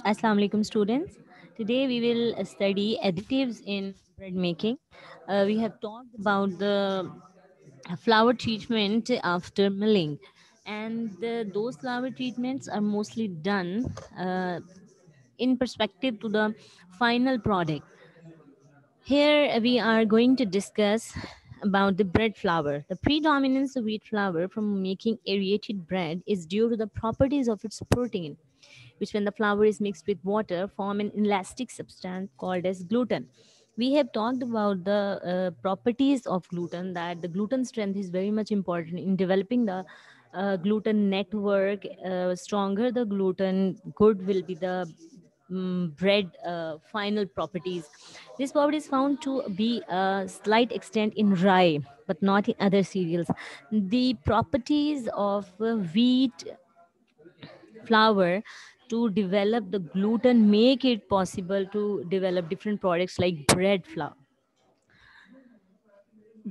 Assalamu alaikum students. Today we will study additives in bread making. We have talked about the flour treatment after milling, and those flour treatments are mostly done in perspective to the final product. Here we are going to discuss about the bread flour. The predominance of wheat flour from making aerated bread is due to the properties of its protein, which when the flour is mixed with water form an elastic substance called as gluten. We have talked about the properties of gluten, that the gluten strength is very much important in developing the gluten network. Stronger the gluten, good will be the bread final properties. This property is found to be a slight extent in rye, but not in other cereals. The properties of wheat flour to develop the gluten make it possible to develop different products like bread flour.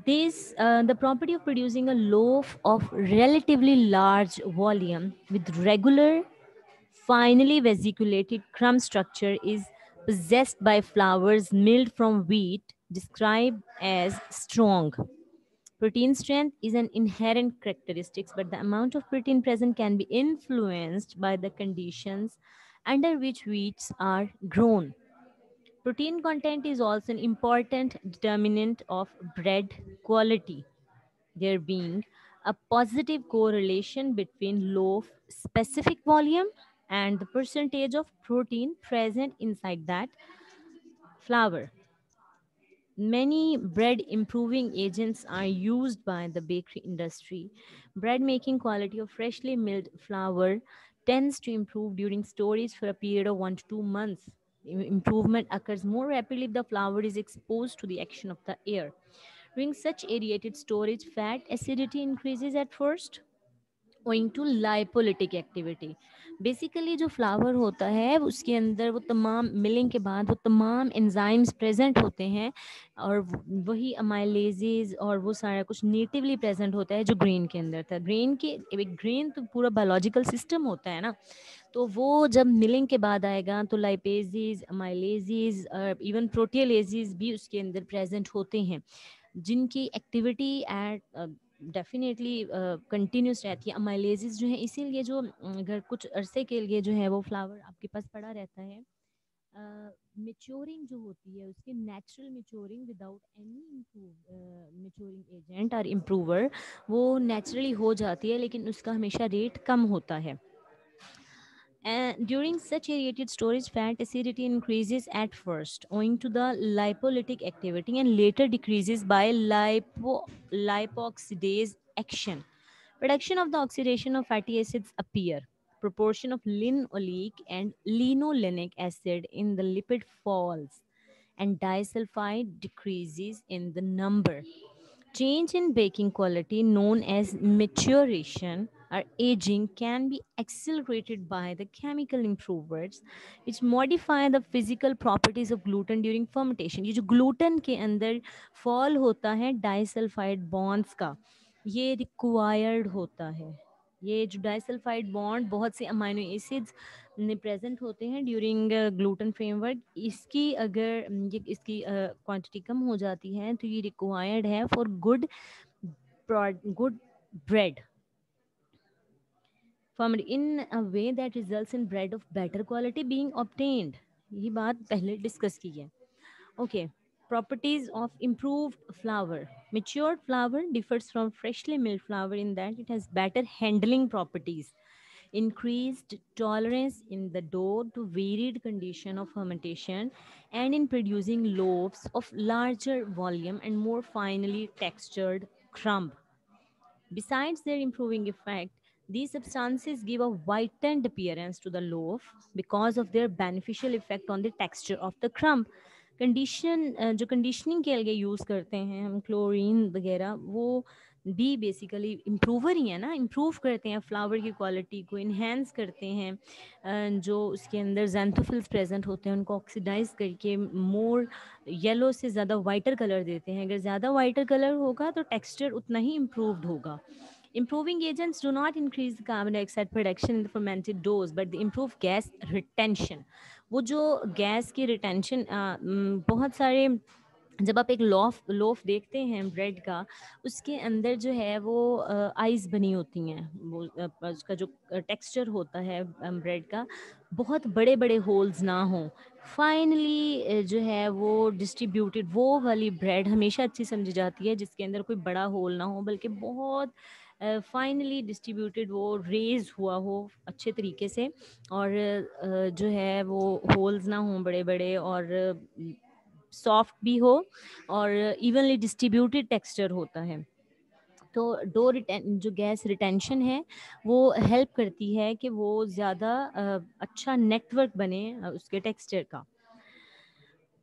This the property of producing a loaf of relatively large volume with regular finely vesiculated crumb structure is possessed by flours milled from wheat, described as strong. Protein strength is an inherent characteristic, but the amount of protein present can be influenced by the conditions under which wheats are grown. Protein content is also an important determinant of bread quality, there being a positive correlation between loaf specific volume and the percentage of protein present inside that flour. Many bread improving agents are used by the bakery industry. Bread making quality of freshly milled flour tends to improve during storage for a period of 1 to 2 months. Improvement occurs more rapidly if the flour is exposed to the action of the air. During such aerated storage, fat acidity increases at first owing to lipolytic activity. Basically जो flower होता है उसके अंदर वो तमाम milling के बाद वो तमाम एंजाइम्स प्रेजेंट होते हैं, और वही अमाइलेजेस और वो सारा कुछ नेटिवली प्रेजेंट होता है जो ग्रेन के अंदर था. ग्रेन के एक ग्रेन तो पूरा बायोलॉजिकल सिस्टम होता है ना, तो वो जब मिलिंग के बाद आएगा तो लाइपेजेस, अमाइलेजेस और इवन प्रोटीलेजेस भी उसके अंदर प्रेजेंट होते हैं, जिनकी एक्टिविटी एट डेफिनेटली कंटिन्यूस रहती है. अमाइलेजेस जो है, इसीलिए जो अगर कुछ अरसे के लिए जो है वो फ्लावर आपके पास पड़ा रहता है, मेच्योरिंग जो होती है उसकी natural maturing without any maturing agent और इम्प्रूवर वो नेचुरली हो जाती है, लेकिन उसका हमेशा रेट कम होता है. And during such aerated storage, fat acidity increases at first owing to the lipolytic activity and later decreases by lipoxidase action. Production of the oxidation of fatty acids appear. Proportion of linoleic and linolenic acid in the lipid falls and disulfide decreases in the number. Change in baking quality, known as maturation or aging, can be accelerated by the chemical improvers which modify the physical properties of gluten during fermentation. ये जो gluten के अंदर fall होता है disulphide bonds का, ये required होता है. ये जो डाइसल्फाइड बॉन्ड बहुत से अमाइनो एसिड्स प्रेजेंट होते हैं ड्यूरिंग ग्लूटेन फ्रेमवर्क, इसकी अगर ये इसकी क्वांटिटी कम हो जाती है तो ये रिक्वायर्ड है for good bread formed in a way that results in bread of better quality being obtained. ये बात पहले डिस्कस की है. Okay, properties of improved flour. Matured flour differs from freshly milled flour in that it has better handling properties, increased tolerance in the dough to varied condition of fermentation, and in producing loaves of larger volume and more finely textured crumb. Besides their improving effect, these substances give a whitened appearance to the loaf because of their beneficial effect on the texture of the crumb. जो conditioning के लिए use करते हैं हम, chlorine वगैरह, वो भी basically improver ही है ना, इम्प्रूव करते हैं फ्लावर की क्वालिटी को, इन्हेंस करते हैं. जो उसके अंदर जैंथोफिल्स प्रेजेंट होते हैं उनको ऑक्सीडाइज करके मोर येलो से ज़्यादा वाइटर कलर देते हैं. अगर ज़्यादा वाइटर कलर होगा तो टेक्सचर उतना ही इम्प्रूव्ड होगा. Improving agents do not increase the carbon dioxide production in the fermented doughs, but they improve gas retention. वो जो गैस की रिटेंशन बहुत सारे जब आप एक लोफ लोफ देखते हैं ब्रेड का, उसके अंदर जो है वो आइस बनी होती हैं, वो उसका जो टेक्सचर होता है ब्रेड का, बहुत बड़े बड़े होल्स ना हों, फाइनली जो है वो डिस्ट्रीब्यूटेड, वो वाली ब्रेड हमेशा अच्छी समझी जाती है जिसके अंदर कोई बड़ा होल ना हो, बल्कि बहुत फाइनली डिस्ट्रीब्यूटेड, वो रेज हुआ हो अच्छे तरीके से, और जो है वो होल्स ना हों बड़े बड़े, और सॉफ्ट भी हो, और इवनली डिस्ट्रीब्यूटेड टेक्सचर होता है। तो डो जो गैस रिटेंशन है वो हेल्प करती है कि वो ज़्यादा अच्छा नेटवर्क बने उसके टेक्सचर का।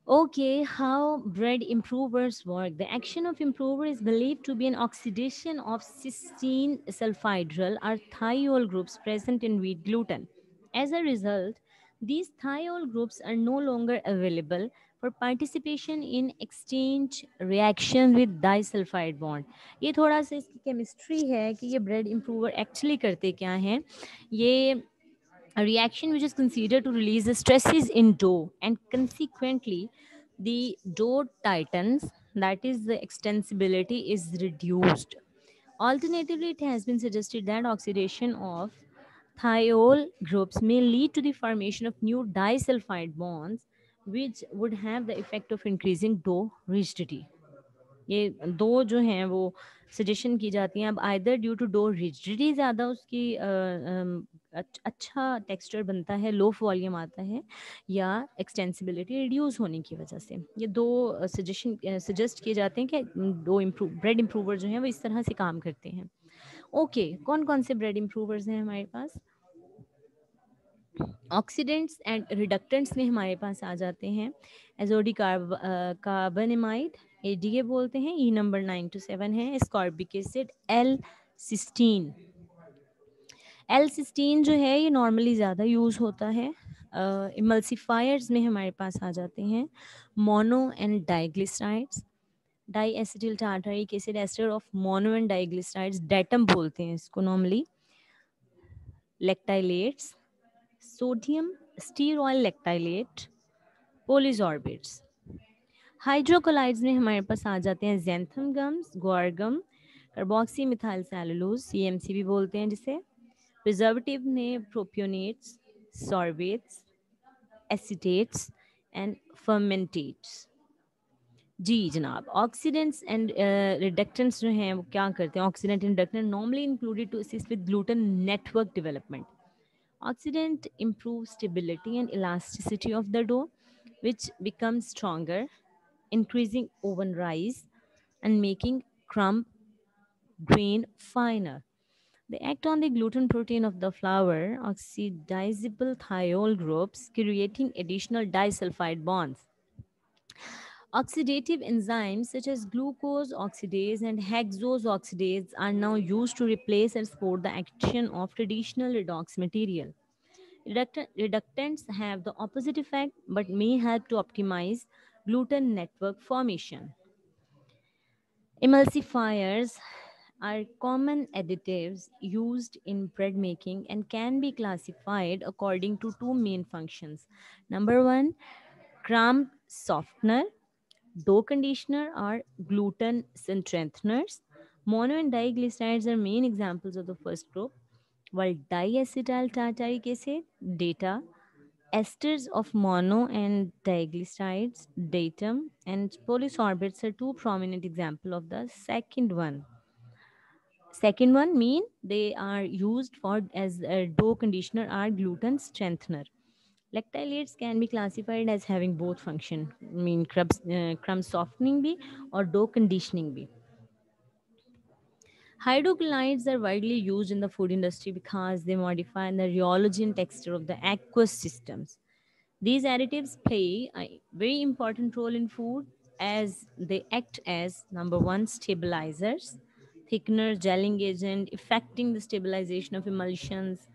Okay, how bread improvers work. The action of improver is believed to be an oxidation of cysteine sulfhydryl or thiol groups present in wheat gluten. As a result, these thiol groups are no longer available for participation in exchange reaction with disulfide bond. ये थोड़ा सा इसकी chemistry है कि ये bread improver actually करते क्या हैं। ये a reaction which is considered to release the stresses in dough, and consequently the dough tightens, that is the extensibility is reduced. Alternatively, it has been suggested that oxidation of thiol groups may lead to the formation of new disulfide bonds, which would have the effect of increasing dough rigidity. ये दो जो हैं वो suggestion की जाती हैं। अब either due to dough rigidity ज़्यादा उसकी अच्छा टेक्सचर बनता है, लो वॉल्यूम आता है, या एक्सटेंसिबिलिटी रिड्यूस होने की वजह से। ये दो सजेशन सजेस्ट किए जाते हैं कि दो इम्प्रूव ब्रेड इम्प्रूवर जो हैं वो इस तरह से काम करते हैं। ओके, कौन कौन से ब्रेड इम्प्रूवर्स हैं हमारे पास? ऑक्सीडेंट्स एंड रिडक्टेंट्स में हमारे पास आ जाते हैं एजोडी कार्बोनिमाइड, एडीए बोलते हैं, ई नंबर 9 to 7 है, ascorbic acid, L cysteine. L cysteine जो है ये नॉर्मली ज़्यादा यूज़ होता है। इमल्सिफायर्स में हमारे पास आ जाते हैं mono and diglycerides, di acetyl tartaric acid ester of mono and diglycerides, DATEM बोलते हैं इसको normally, lactylates, sodium stearoyl lactylate, polysorbates. Hydrocolloids में हमारे पास आ जाते हैं xanthan gums, guar gum, carboxy methyl cellulose, CMC भी बोलते हैं जिसे, प्रिजर्वेटिव में प्रोपियोनेट्स, सॉर्बेट्स, एसिटेट्स एंड फर्मेंटेट्स। जी जनाब, ऑक्सीडेंट्स एंड रिडक्टेंट्स जो हैं वो क्या करते हैं? Oxidant and reductant normally included to assist with gluten network development. Oxidant improve stability and elasticity of the dough, which becomes stronger, increasing oven rise and making crumb grain finer. They act on the gluten protein of the flour, oxidizable thiol groups, creating additional disulfide bonds. Oxidative enzymes such as glucose oxidase and hexose oxidase are now used to replace and support the action of traditional redox material. Reductants have the opposite effect but may help to optimize gluten network formation. Emulsifiers are common additives used in bread making and can be classified according to two main functions. Number one, crumb softener, dough conditioner, or gluten strengtheners. Mono and diglycerides are main examples of the first group, while diacetyl tartaric acid, data, esters of mono and diglycerides, datum, and polysorbates are two prominent examples of the second one. Second one mean they are used for as a dough conditioner or gluten strengthener. Lactylates can be classified as having both function, mean crumb softening bhi or dough conditioning bhi. Hydrocolloids are widely used in the food industry because they modify the rheology and texture of the aqueous systems. These additives play a very important role in food as they act as number one, stabilizers, thickener, gelling agent, affecting the stabilization of emulsions,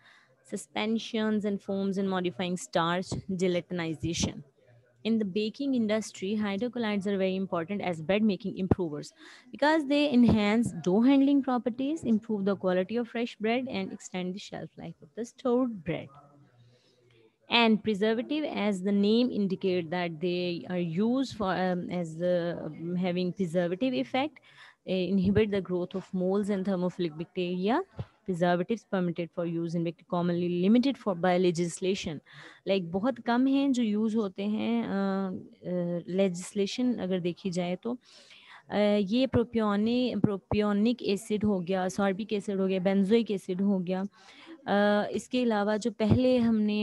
suspensions, and foams, and modifying starch gelatinization. In the baking industry, hydrocolloids are very important as bread making improvers because they enhance dough handling properties, improve the quality of fresh bread, and extend the shelf life of the stored bread. And preservative, as the name indicate, that they are used for as having preservative effect, inhibit the growth of molds and thermophilic bacteria. Preservatives permitted for use in bacteria commonly limited for by legislation, like बहुत कम हैं जो use होते हैं legislation अगर देखी जाए तो ये प्रोपियोनिक एसिड हो गया, सॉर्बिक एसिड हो गया, बेंजोइक एसिड हो गया। इसके अलावा जो पहले हमने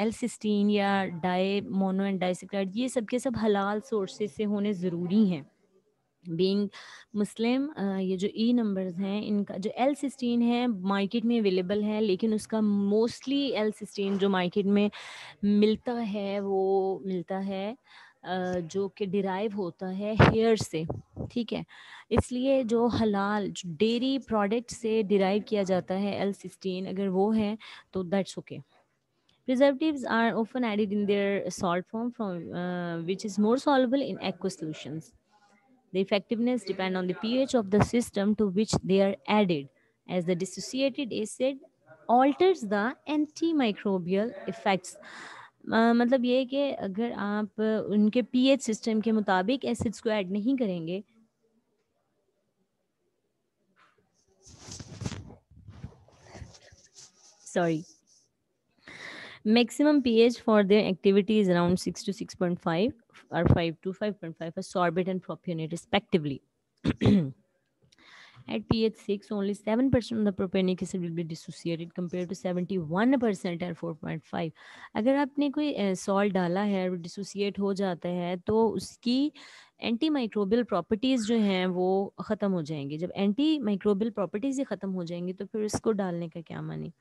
एल-सिस्टीन या डाई मोनो एंड डाइसैक्राइड, ये सब के सब हलाल सोर्सेज से होने ज़रूरी हैं। बीइंग मुस्लिम, ये जो ई नंबर्स हैं, इनका जो एल-सिस्टीन है मार्केट में अवेलेबल है, लेकिन उसका मोस्टली एल-सिस्टीन जो मार्केट में मिलता है वो मिलता है जो कि डिराइव होता है हेयर से, ठीक है। इसलिए जो हलाल जो डेयरी प्रोडक्ट से डिराइव किया जाता है एल-सिस्टीन, अगर वो है तो that's okay. Preservatives are often added in their salt form, from which is more soluble in aqueous solutions. The effectiveness depends on the pH of the system to which they are added, as the dissociated acid alters the antimicrobial effects. मतलब ये है कि अगर आप उनके pH system के मुताबिक acids को ऐड नहीं करेंगे, sorry, maximum pH for their activity is around 6 to 6.5 or 5 to 5.5 for sorbate and propionate respectively. At pH 6, only 7% of the propionic acid will be dissociated compared to 71% at 4.5. अगर आपने कोई salt डाला है और dissociate हो जाता है तो उसकी एंटी माइक्रोबियल प्रॉपर्टीज़ जो हैं वो ख़त्म हो जाएंगी। जब एंटी माइक्रोबियल प्रॉपर्टीज़ ही ख़त्म हो जाएंगी तो फिर इसको डालने का क्या मानी।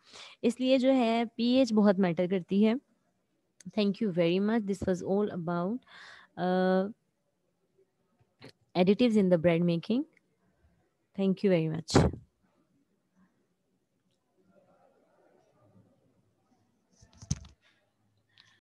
इसलिए जो है पीएच बहुत मैटर करती है। Thank you very much. This was all about additives in the bread making. Thank you very much.